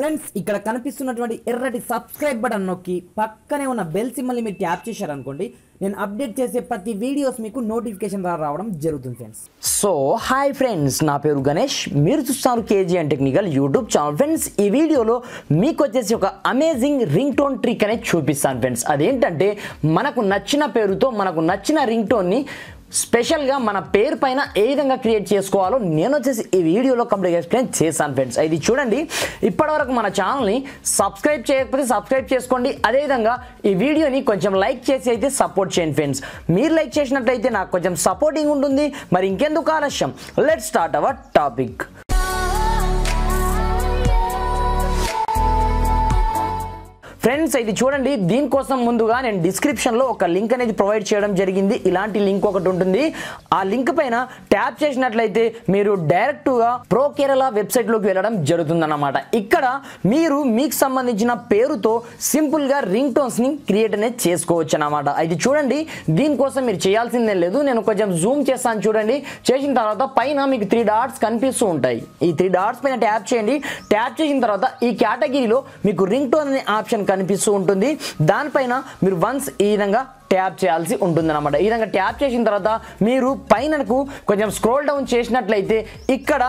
Friends ఇక్కడ కనిపిస్తున్నటువంటి ఎర్రటి సబ్స్క్రైబ్ బటన్ నొక్కి పక్కనే ఉన్న బెల్ సింబల్ని మీరు ట్యాప్ చేశారనుకోండి నేను అప్డేట్ చేసే ప్రతి వీడియోస్ మీకు నోటిఫికేషన్ రావడం జరుగుతుంది ఫ్రెండ్స్. సో హాయ్ ఫ్రెండ్స్, నా పేరు గణేష్, మీరు చూస్తున్నారు KGN technical YouTube channel. Friends ఈ వీడియోలో మీకు వచ్చేసి ఒక అమేజింగ్ రింగ్ టోన్ ట్రిక్ అనేది చూపిస్తాను ఫ్రెండ్స్. అదేంటంటే మనకు నచ్చిన పేరుతో మనకు నచ్చిన రింగ్ టోన్ని స్పెషల్గా మన పేరు పైన ఏ విధంగా క్రియేట్ చేసుకోవాలో నేను వచ్చేసి ఈ వీడియోలో కంప్లీట్ ఎక్స్ప్లెయిన్ చేశాను ఫ్రెండ్స్. ఇది చూడండి, ఇప్పటివరకు మన ఛానల్ని సబ్స్క్రైబ్ చేయకపోతే సబ్స్క్రైబ్ చేసుకోండి. అదేవిధంగా ఈ వీడియోని కొంచెం లైక్ చేసి అయితే సపోర్ట్ చేయండి ఫ్రెండ్స్. మీరు లైక్ చేసినట్లయితే నాకు కొంచెం సపోర్టింగ్ ఉంటుంది. మరి ఇంకెందుకు ఆలస్యం, let's start our topic. Friends ఇది చూడండి, దీనికోసం ముందుగా నేను డిస్క్రిప్షన్లో ఒక లింక్ అనేది ప్రొవైడ్ చేయడం జరిగింది. ఇలాంటి లింక్ ఒకటి ఉంటుంది. ఆ లింక్ పైన ట్యాప్ చేసినట్లయితే మీరు డైరెక్ట్గా ప్రో కేరళ వెబ్సైట్లోకి వెళ్ళడం జరుగుతుందన్నమాట. ఇక్కడ మీరు మీకు సంబంధించిన పేరుతో సింపుల్గా రింగ్ టోన్స్ని క్రియేట్ అనేది చేసుకోవచ్చు అన్నమాట. ఇది చూడండి, దీనికోసం మీరు చేయాల్సిందే లేదు. నేను కొంచెం జూమ్ చేస్తాను చూడండి. చేసిన తర్వాత పైన మీకు 3 డాట్స్ కనిపిస్తూ ఉంటాయి. ఈ 3 డాట్స్ పైన ట్యాప్ చేయండి. ట్యాప్ చేసిన తర్వాత ఈ కేటగిరీలో మీకు రింగ్ టోన్ అనే ఆప్షన్ కనిపిస్తూ ఉంటుంది. దానిపైన మీరు వన్స్ ఈ విధంగా ట్యాప్ చేయాల్సి ఉంటుంది అనమాట. ఈ విధంగా ట్యాప్ చేసిన తర్వాత మీరు పైనకు కొంచెం స్క్రోల్ డౌన్ చేసినట్లయితే ఇక్కడ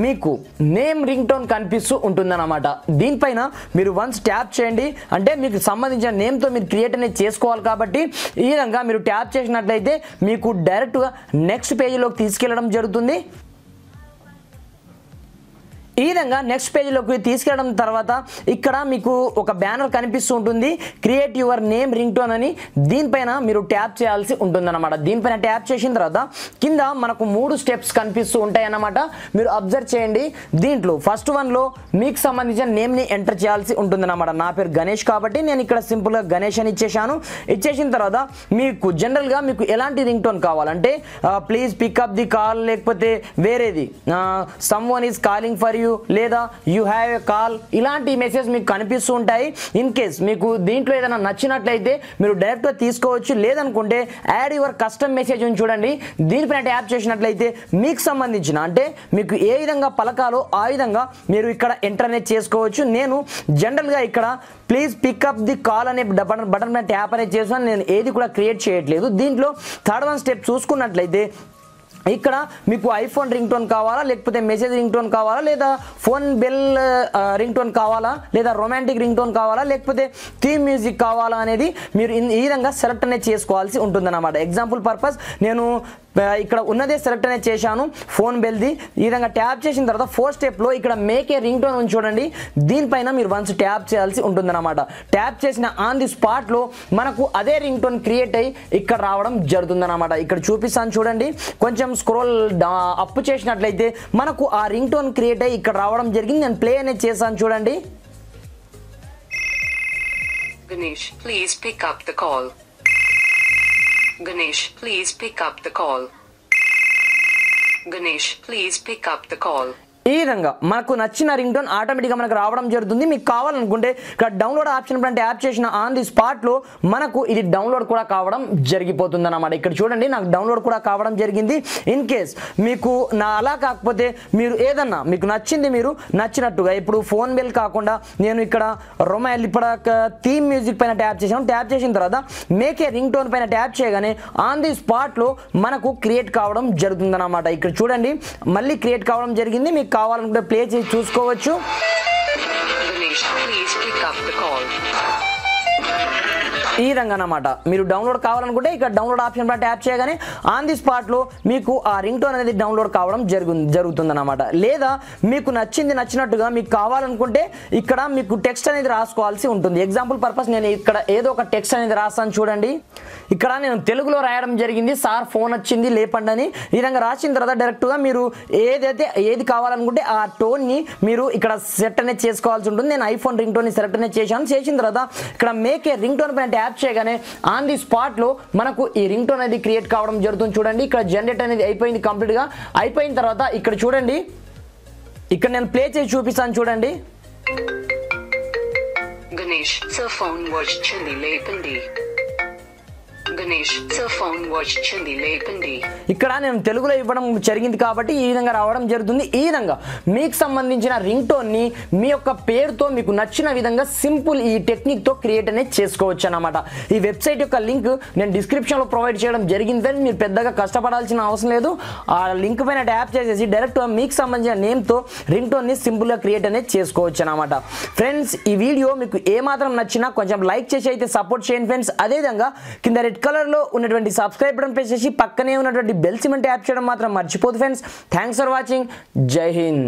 మీకు నేమ్ రింగ్ టోన్ కనిపిస్తూ ఉంటుందన్నమాట. దీనిపైన మీరు వన్స్ ట్యాప్ చేయండి, అంటే మీకు సంబంధించిన నేమ్తో మీరు క్రియేట్ అనేది చేసుకోవాలి. కాబట్టి ఈ విధంగా మీరు ట్యాప్ చేసినట్లయితే మీకు డైరెక్ట్గా నెక్స్ట్ పేజీలోకి తీసుకెళ్ళడం జరుగుతుంది. ఈ విధంగా నెక్స్ట్ పేజీలోకి తీసుకెళ్ళడం తర్వాత ఇక్కడ మీకు ఒక బ్యానర్ కనిపిస్తూ ఉంటుంది, create your name ring tone అని. దీనిపైన మీరు ట్యాప్ చేయాల్సి ఉంటుందన్నమాట. దీనిపైన ట్యాప్ చేసిన తర్వాత కింద మనకు 3 స్టెప్స్ కనిపిస్తూ ఉంటాయి అన్నమాట. మీరు అబ్జర్వ్ చేయండి. దీంట్లో ఫస్ట్ వన్లో మీకు సంబంధించిన నేమ్ని ఎంటర్ చేయాల్సి ఉంటుందన్నమాట. నా పేరు గణేష్ కాబట్టి నేను ఇక్కడ సింపుల్గా గణేష్ అని ఇచ్చేసాను. ఇచ్చేసిన తర్వాత మీకు జనరల్గా మీకు ఎలాంటి రింగ్ టోన్ కావాలంటే ప్లీజ్ పికప్ ది కాల్, లేకపోతే వేరేది some one is calling for లేదా యూ హ్యావ్ ఎ కాల్, ఇలాంటి మెసేజ్ మీకు కనిపిస్తూ ఉంటాయి. ఇన్ కేస్ మీకు దీంట్లో ఏదైనా నచ్చినట్లయితే మీరు డైరెక్ట్గా తీసుకోవచ్చు. లేదనుకుంటే యాడ్ యువర్ కస్టమ్ మెసేజ్ అని చూడండి. దీనిపైన ట్యాప్ చేసినట్లయితే మీకు సంబంధించిన అంటే మీకు ఏ విధంగా పలకాలో ఆ విధంగా మీరు ఇక్కడ ఎంటర్ అనేది చేసుకోవచ్చు. నేను జనరల్గా ఇక్కడ ప్లీజ్ పికప్ ది కాల్ అనే బటన్ మీద ట్యాప్ అనేది చేస్తాను. నేను ఏది కూడా క్రియేట్ చేయట్లేదు. దీంట్లో థర్డ్ వన్ స్టెప్ చూసుకున్నట్లయితే ఇక్కడ మీకు ఐఫోన్ రింగ్ టోన్ కావాలా, లేకపోతే మెసేజ్ రింగ్ టోన్ కావాలా, లేదా ఫోన్ బెల్ రింగ్ టోన్ కావాలా, లేదా రొమాంటిక్ రింగ్ టోన్ కావాలా, లేకపోతే థీమ్ మ్యూజిక్ కావాలా అనేది మీరు ఈ విధంగా సెలెక్ట్ అనేది చేసుకోవాల్సి ఉంటుందన్నమాట. ఎగ్జాంపుల్ పర్పస్ నేను ఇక్కడ ఉన్నదే సెలెక్ట్ అనేది చేశాను, ఫోన్ బెల్ది. ఈ విధంగా ట్యాప్ చేసిన తర్వాత 4th స్టెప్లో ఇక్కడ మేక్ ఏ రింగ్ టోన్ అని చూడండి. దీనిపైన మీరు వన్స్ ట్యాప్ చేయాల్సి ఉంటుందన్నమాట. ట్యాప్ చేసిన ఆన్ ది స్పాట్లో మనకు అదే రింగ్ టోన్ క్రియేట్ అయ్యి ఇక్కడ రావడం జరుగుతుందన్నమాట. ఇక్కడ చూపిస్తాను చూడండి. కొంచెం స్క్రోల్ అప్ చేసినట్లయితే మనకు ఆ రింగ్ టోన్ క్రియేట్ అయ్యి ఇక్కడ రావడం జరిగింది. నేను ప్లే అనేది చేశాను చూడండి. Ganesh, please pick up the call. Ganesh, please pick up the call. Ganesh, please pick up the call. ఈ విధంగా మనకు నచ్చిన రింగ్ టోన్ ఆటోమేటిక్గా మనకు రావడం జరుగుతుంది. మీకు కావాలనుకుంటే ఇక్కడ డౌన్లోడ్ ఆప్షన్ పైన ట్యాప్ చేసిన ఆన్ ది స్పాట్లో మనకు ఇది డౌన్లోడ్ కూడా కావడం జరిగిపోతుంది అన్నమాట. ఇక్కడ చూడండి, నాకు డౌన్లోడ్ కూడా కావడం జరిగింది. ఇన్ కేస్ మీకు అలా కాకపోతే మీరు ఏదన్నా మీకు నచ్చింది మీరు నచ్చినట్టుగా, ఇప్పుడు ఫోన్ బెల్ కాకుండా నేను ఇక్కడ ఇప్పుడు థీమ్ మ్యూజిక్ పైన ట్యాప్ చేసాను. ట్యాప్ చేసిన తర్వాత మేక్ ఏ రింగ్ టోన్ పైన ట్యాప్ చేయగానే ఆన్ ది స్పాట్లో మనకు క్రియేట్ కావడం జరుగుతుంది అన్నమాట. ఇక్కడ చూడండి, మళ్ళీ క్రియేట్ కావడం జరిగింది. మీకు కావాలనుకుంటే ప్లే చేసి చూసుకోవచ్చు. ఈ విధంగా అన్నమాట. మీరు డౌన్లోడ్ కావాలనుకుంటే ఇక్కడ డౌన్లోడ్ ఆప్షన్ పైన ట్యాప్ చేయగానే ఆన్ ది స్పాట్లో మీకు ఆ రింగ్ టోన్ అనేది డౌన్లోడ్ కావడం జరుగుతుందన్నమాట. లేదా మీకు నచ్చినట్టుగా మీకు కావాలనుకుంటే ఇక్కడ మీకు టెక్స్ట్ అనేది రాసుకోవాల్సి ఉంటుంది. ఎగ్జాంపుల్ పర్పస్ నేను ఇక్కడ ఏదో ఒక టెక్స్ట్ అనేది రాస్తాను చూడండి. ఇక్కడ నేను తెలుగులో రాయడం జరిగింది, సార్ ఫోన్ వచ్చింది లేపండి అని. ఈ విధంగా రాసిన తర్వాత డైరెక్ట్గా మీరు ఏది కావాలనుకుంటే ఆ టోన్ని మీరు ఇక్కడ సెట్ అనేది చేసుకోవాల్సి ఉంటుంది. నేను ఐఫోన్ రింగ్ టోన్ని సెలెక్ట్ అనేది చేశాను. చేసిన తర్వాత ఇక్కడ మేక్ ఏ రింగ్ టోన్ పైన ట్యాప్ చేయగానే ఆన్ ది స్పాట్లో మనకు ఈ రింగ్ టోన్ అనేది క్రియేట్ కావడం జరుగుతుంది చూడండి. ఇక్కడ జనరేట్ అనేది అయిపోయింది కంప్లీట్గా. అయిపోయిన తర్వాత ఇక్కడ చూడండి, ఇక్కడ నేను ప్లే చేసి చూపిస్తాను చూడండి. Ganesh, sir phone వచ్చింది లేపండి. Ganesh, sir phone వచ్చింది లేపండి. ఇక్కడ నేను తెలుగులో ఇవ్వడం జరిగింది కాబట్టి ఈ విధంగా రావడం జరుగుతుంది. ఈ విధంగా మీకు సంబంధించిన రింగ్ టోన్ ని మీ యొక్క పేరుతో మీకు నచ్చిన విధంగా సింపుల్ ఈ టెక్నిక్ తో క్రియేట్ అనేది చేసుకోవచ్చు అన్నమాట. ఈ వెబ్సైట్ యొక్క లింక్ నేను డిస్క్రిప్షన్ లో ప్రొవైడ్ చేయడం జరిగింది ఫ్రెండ్స్. మీరు పెద్దగా కష్టపడాల్సిన అవసరం లేదు. ఆ లింక్ పైన ట్యాప్ చేసేసి డైరెక్ట్ మీకు సంబంధించిన నేమ్ తో రింగ్ టోన్ ని సింపుల్ గా క్రియేట్ అనేది చేసుకోవచ్చు అన్నమాట. ఫ్రెండ్స్ ఈ వీడియో మీకు ఏ మాత్రం నచ్చినా కొంచెం లైక్ చేసి అయితే సపోర్ట్ చేయండి ఫ్రెండ్స్. అదే విధంగా కింద రెడ్ కలర్ లో ఉన్నటువంటి సబ్స్క్రైబ్ బటన్ ప్రెస్ చేసి పక్కనే ఉన్నటువంటి బెల్ సింబల్ ట్యాప్ చేయడం మాత్రం మర్చిపోదు ఫ్రెండ్స్. Thanks for watching. జై హింద్.